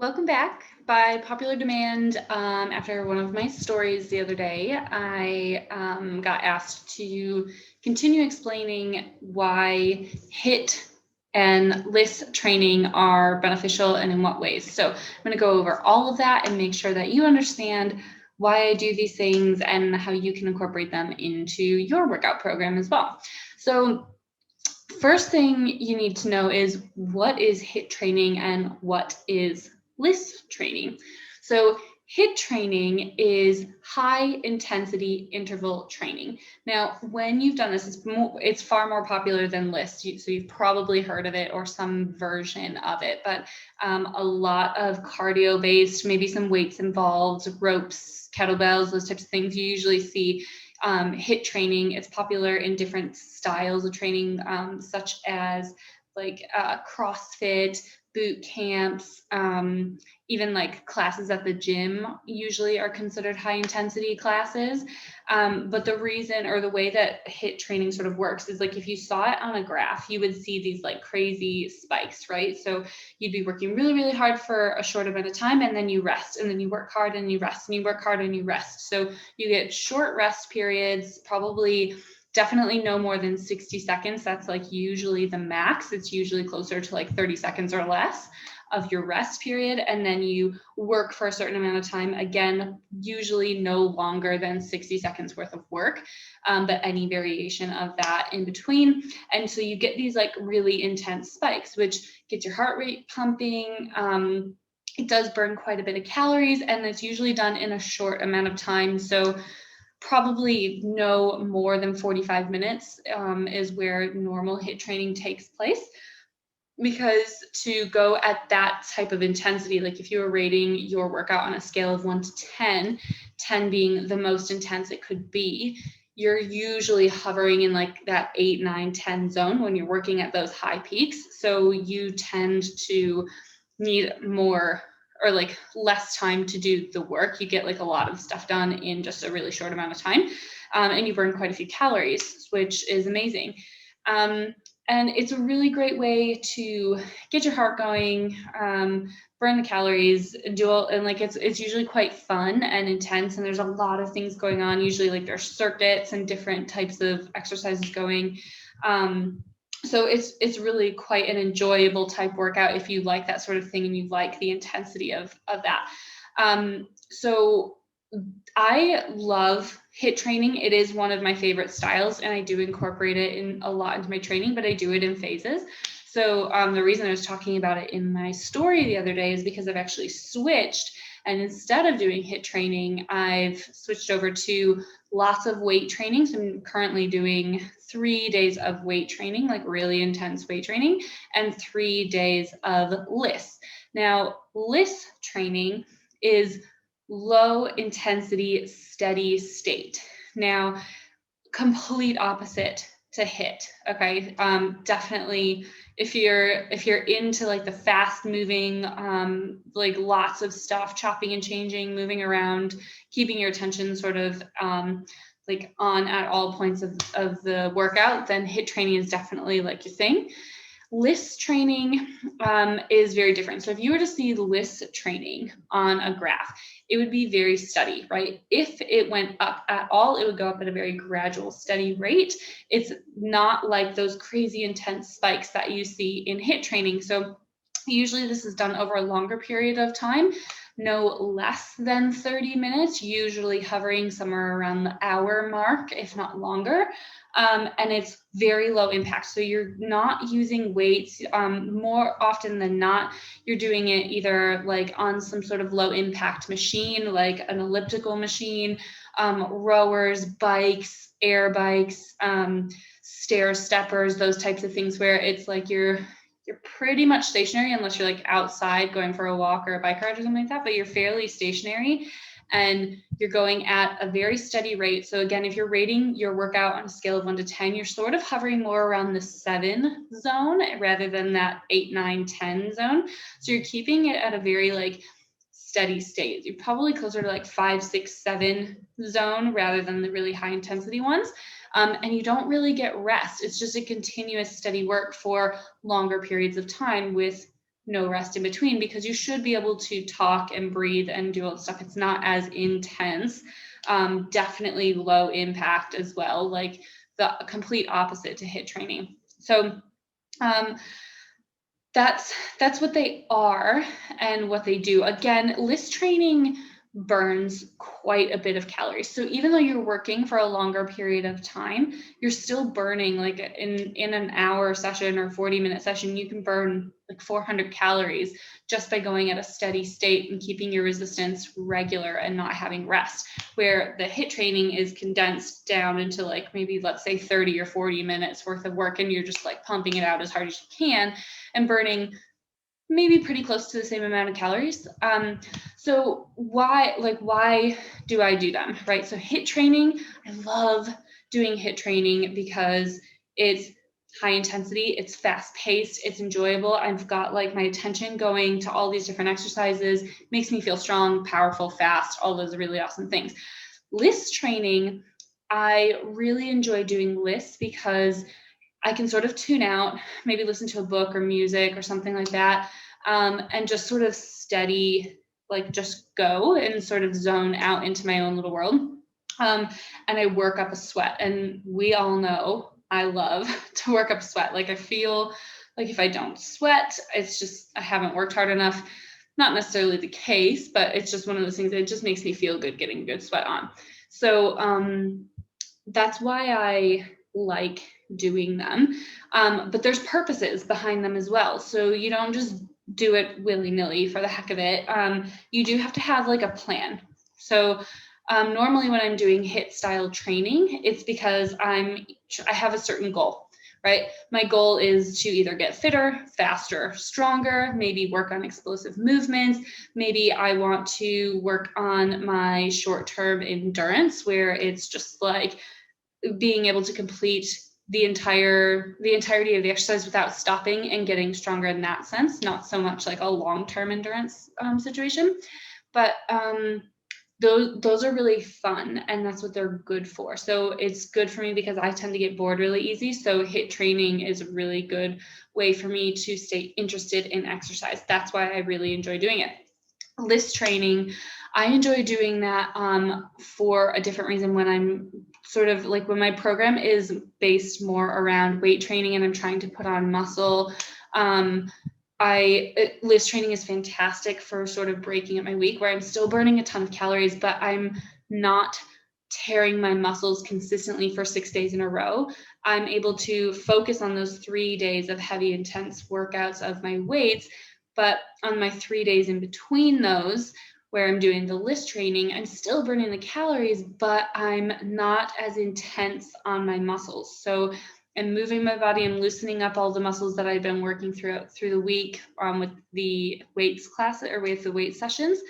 Welcome back. By popular demand, after one of my stories the other day, I got asked to continue explaining why HIIT and LISS training are beneficial and in what ways. So I'm going to go over all of that and make sure that you understand why I do these things and how you can incorporate them into your workout program as well. So first thing you need to know is what is HIIT training and what is LISS training. So HIIT training is high intensity interval training. Now, when you've done this, it's far more popular than LISS. So you've probably heard of it or some version of it, but a lot of cardio based, maybe some weights involved, ropes, kettlebells, those types of things you usually see HIIT training. It's popular in different styles of training, such as like CrossFit, boot camps, even like classes at the gym usually are considered high intensity classes. But the reason or the way that HIIT training sort of works is like if you saw it on a graph, you would see these like crazy spikes, right? So you'd be working really, really hard for a short amount of time and then you rest and then you work hard and you rest and you work hard and you rest. So you get short rest periods, probably definitely no more than 60 seconds. That's like usually the max. It's usually closer to like 30 seconds or less of your rest period. And then you work for a certain amount of time. Again, usually no longer than 60 seconds worth of work, but any variation of that in between. And so you get these like really intense spikes, which get your heart rate pumping. It does burn quite a bit of calories, and it's usually done in a short amount of time. So probably no more than 45 minutes is where normal HIIT training takes place. Because to go at that type of intensity, like if you were rating your workout on a scale of 1 to 10, 10 being the most intense it could be, you're usually hovering in like that 8, 9, 10 zone when you're working at those high peaks. So you tend to need more or like less time to do the work. You get like a lot of stuff done in just a really short amount of time, and you burn quite a few calories, which is amazing. And it's a really great way to get your heart going, burn the calories, and like it's usually quite fun and intense. And there's a lot of things going on. Usually, like there's circuits and different types of exercises going. So it's really quite an enjoyable type workout if you like that sort of thing and you like the intensity of that. So I love HIIT training. It is one of my favorite styles, and I do incorporate it in a lot into my training, but I do it in phases. So the reason I was talking about it in my story the other day is because I've actually switched, and instead of doing HIIT training, I've switched over to lots of weight training. So I'm currently doing 3 days of weight training, like really intense weight training, and 3 days of LISS. Now, LISS training is low intensity, steady state. Now, complete opposite to HIIT. Okay, definitely. If you're into like the fast moving, like lots of stuff, chopping and changing, moving around, keeping your attention sort of like on at all points of the workout, then HIIT training is definitely like your thing. LISS training is very different. So if you were to see LISS training on a graph, it would be very steady, right? If it went up at all, it would go up at a very gradual, steady rate. It's not like those crazy intense spikes that you see in HIIT training. So usually this is done over a longer period of time, no less than 30 minutes, usually hovering somewhere around the hour mark, if not longer. And it's very low impact. So you're not using weights. More often than not, you're doing it either like on some sort of low impact machine, like an elliptical machine, rowers, bikes, air bikes, stair steppers, those types of things where it's like you're pretty much stationary unless you're like outside going for a walk or a bike ride or something like that, but you're fairly stationary and you're going at a very steady rate. So again, if you're rating your workout on a scale of 1 to 10, you're sort of hovering more around the 7 zone rather than that 8, 9, 10 zone. So you're keeping it at a very like steady state. You're probably closer to like 5, 6, 7 zone rather than the really high intensity ones. And you don't really get rest. It's just a continuous steady work for longer periods of time with no rest in between, because you should be able to talk and breathe and do all the stuff. It's not as intense. Definitely low impact as well, like the complete opposite to HIIT training. So that's what they are and what they do. Again, LISS training burns quite a bit of calories. So even though you're working for a longer period of time, you're still burning, like in an hour session or 40-minute session, you can burn like 400 calories just by going at a steady state and keeping your resistance regular and not having rest. Where the HIIT training is condensed down into like maybe, let's say, 30 or 40 minutes worth of work, and you're just like pumping it out as hard as you can and burning maybe pretty close to the same amount of calories. So why do I do them, right? So HIIT training, I love doing HIIT training because it's high intensity, it's fast paced, it's enjoyable. I've got like my attention going to all these different exercises, makes me feel strong, powerful, fast, all those really awesome things. LISS training, I really enjoy doing LISS because I can sort of tune out, maybe listen to a book or music or something like that, and just sort of steady, like just go and sort of zone out into my own little world. And I work up a sweat. And we all know I love to work up a sweat. Like I feel like if I don't sweat, it's just, I haven't worked hard enough. Not necessarily the case, but it's just one of those things that it just makes me feel good getting a good sweat on. So that's why I like doing them. But there's purposes behind them as well. So you don't just do it willy-nilly for the heck of it. You do have to have like a plan. So normally when I'm doing HIIT style training, it's because I have a certain goal, right? My goal is to either get fitter, faster, stronger, maybe work on explosive movements. Maybe I want to work on my short-term endurance, where it's just like being able to complete the entirety of the exercise without stopping and getting stronger in that sense, not so much like a long-term endurance situation. But those are really fun, and that's what they're good for. So it's good for me because I tend to get bored really easy. So HIIT training is a really good way for me to stay interested in exercise. That's why I really enjoy doing it. LISS training, I enjoy doing that for a different reason. When I'm sort of like, when my program is based more around weight training and I'm trying to put on muscle, LISS training is fantastic for sort of breaking up my week, where I'm still burning a ton of calories, but I'm not tearing my muscles consistently for 6 days in a row. I'm able to focus on those 3 days of heavy, intense workouts of my weights. But on my 3 days in between those, where I'm doing the LISS training, I'm still burning the calories, but I'm not as intense on my muscles. So I'm moving my body, I'm loosening up all the muscles that I've been working through the week with the weights class or with the weight sessions,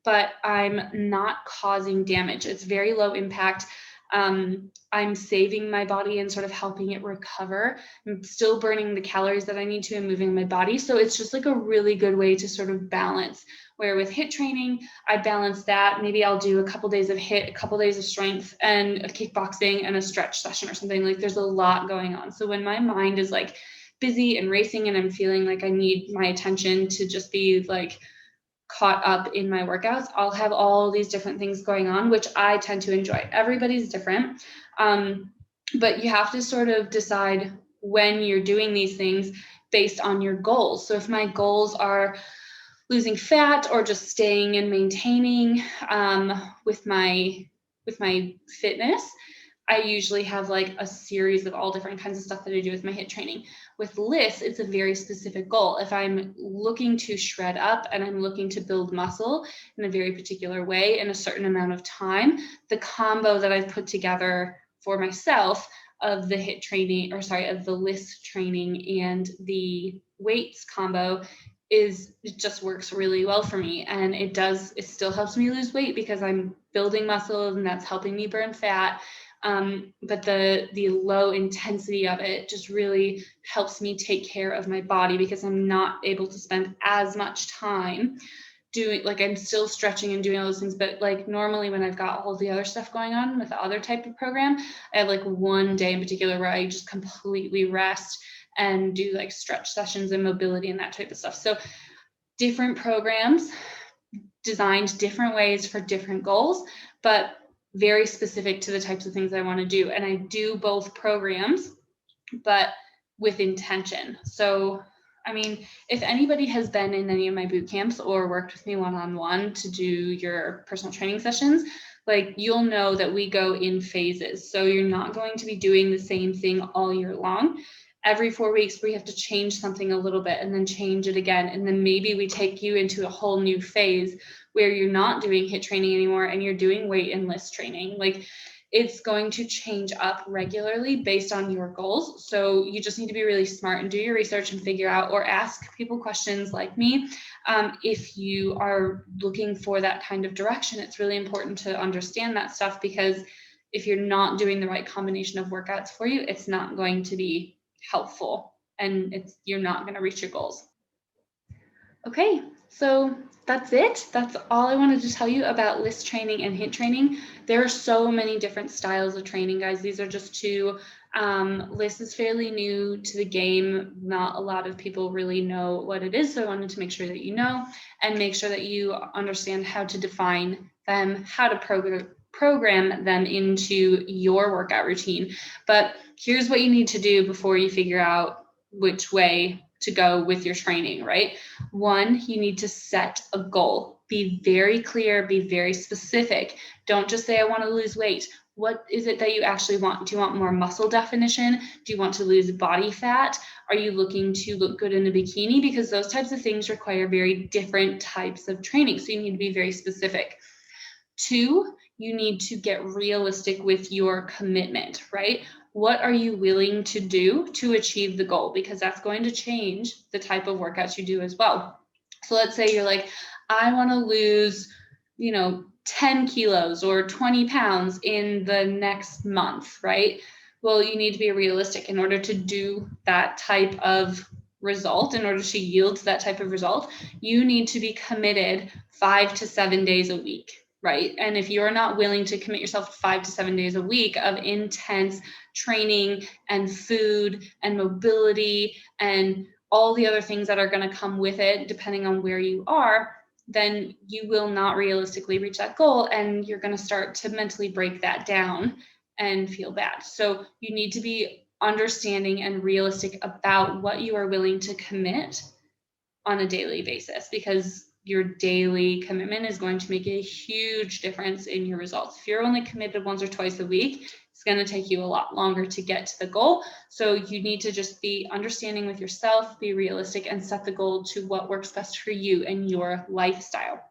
but I'm not causing damage. It's very low impact. I'm saving my body and sort of helping it recover. I'm still burning the calories that I need to and moving my body. So it's just like a really good way to sort of balance. Where with HIIT training, I balance that. Maybe I'll do a couple days of HIIT, a couple days of strength, and a kickboxing and a stretch session or something. Like there's a lot going on. So when my mind is like busy and racing and I'm feeling like I need my attention to just be like caught up in my workouts, I'll have all these different things going on, which I tend to enjoy. Everybody's different. But you have to sort of decide when you're doing these things based on your goals. So if my goals are losing fat or just staying and maintaining with my fitness, I usually have like a series of all different kinds of stuff that I do with my HIIT training. With LISS, it's a very specific goal. If I'm looking to shred up and I'm looking to build muscle in a very particular way in a certain amount of time, the combo that I've put together for myself of the HIIT training, of the LISS training and the weights combo, it just works really well for me. And it still helps me lose weight because I'm building muscle and that's helping me burn fat. But the low intensity of it just really helps me take care of my body because I'm not able to spend as much time doing, like I'm still stretching and doing all those things, but like normally when I've got all the other stuff going on with the other type of program, I have like one day in particular where I just completely rest and do like stretch sessions and mobility and that type of stuff. So different programs designed different ways for different goals, but very specific to the types of things I want to do. And I do both programs, but with intention. So, I mean, if anybody has been in any of my boot camps or worked with me one-on-one to do your personal training sessions, like you'll know that we go in phases. So you're not going to be doing the same thing all year long. Every 4 weeks, we have to change something a little bit and then change it again. And then maybe we take you into a whole new phase where you're not doing HIIT training anymore and you're doing weight and LISS training. Like it's going to change up regularly based on your goals. So you just need to be really smart and do your research and figure out, or ask people questions like me. If you are looking for that kind of direction, it's really important to understand that stuff, because if you're not doing the right combination of workouts for you, it's not going to be helpful and you're not going to reach your goals. Okay, so that's it. That's all I wanted to tell you about LISS training and HIIT training. There are so many different styles of training, guys. These are just two. LISS is fairly new to the game. Not a lot of people really know what it is, so I wanted to make sure that you know and make sure that you understand how to define them, how to program them into your workout routine. But here's what you need to do before you figure out which way to go with your training, right? One, you need to set a goal. Be very clear, be very specific. Don't just say, I want to lose weight. What is it that you actually want? Do you want more muscle definition? Do you want to lose body fat? Are you looking to look good in a bikini? Because those types of things require very different types of training. So you need to be very specific. Two, you need to get realistic with your commitment, right? What are you willing to do to achieve the goal? Because that's going to change the type of workouts you do as well. So let's say you're like, I want to lose, 10 kilos or 20 pounds in the next month, right? Well, you need to be realistic in order to do that type of result. In order to yield that type of result, you need to be committed 5 to 7 days a week, right? And if you're not willing to commit yourself 5 to 7 days a week of intense training and food and mobility and all the other things that are going to come with it, depending on where you are, then you will not realistically reach that goal, and you're going to start to mentally break that down and feel bad. So you need to be understanding and realistic about what you are willing to commit on a daily basis, because your daily commitment is going to make a huge difference in your results. If you're only committed once or twice a week, it's going to take you a lot longer to get to the goal. So you need to just be understanding with yourself, be realistic, and set the goal to what works best for you and your lifestyle.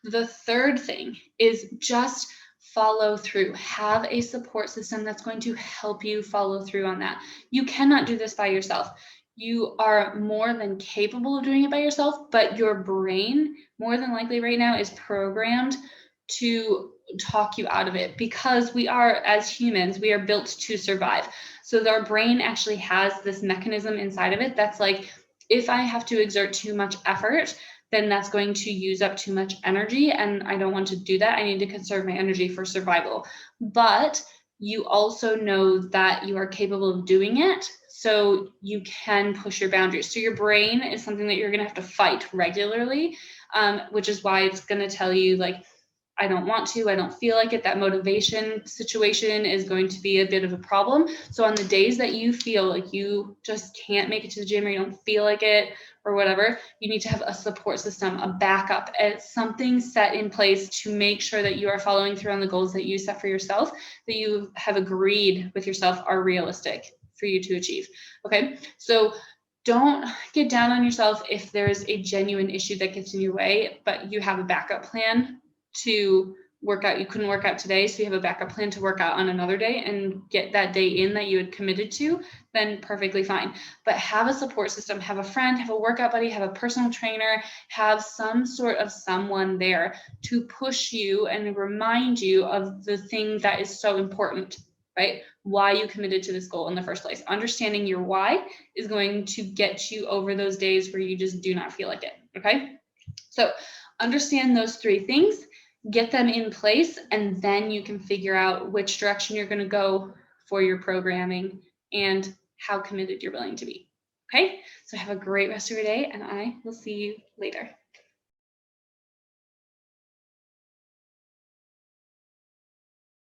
The third thing is just follow through. Have a support system that's going to help you follow through on that. You cannot do this by yourself. You are more than capable of doing it by yourself, but your brain, more than likely right now, is programmed to talk you out of it, because we are, as humans, we are built to survive. So our brain actually has this mechanism inside of it that's like, if I have to exert too much effort, then that's going to use up too much energy, and I don't want to do that. I need to conserve my energy for survival. But you also know that you are capable of doing it, so you can push your boundaries. So your brain is something that you're going to have to fight regularly, which is why it's going to tell you, like, I don't want to, I don't feel like it. That motivation situation is going to be a bit of a problem. So on the days that you feel like you just can't make it to the gym, or you don't feel like it or whatever, you need to have a support system, a backup, something set in place to make sure that you are following through on the goals that you set for yourself, that you have agreed with yourself are realistic for you to achieve. Okay, so don't get down on yourself if there's a genuine issue that gets in your way, but you have a backup plan to work out. You couldn't work out today, so you have a backup plan to work out on another day and get that day in that you had committed to, then perfectly fine. But have a support system, have a friend, have a workout buddy, have a personal trainer, have some sort of someone there to push you and remind you of the thing that is so important, right? Why you committed to this goal in the first place. Understanding your why is going to get you over those days where you just do not feel like it, okay? So understand those three things, get them in place, and then you can figure out which direction you're going to go for your programming and how committed you're willing to be. Okay, so have a great rest of your day, and I will see you later.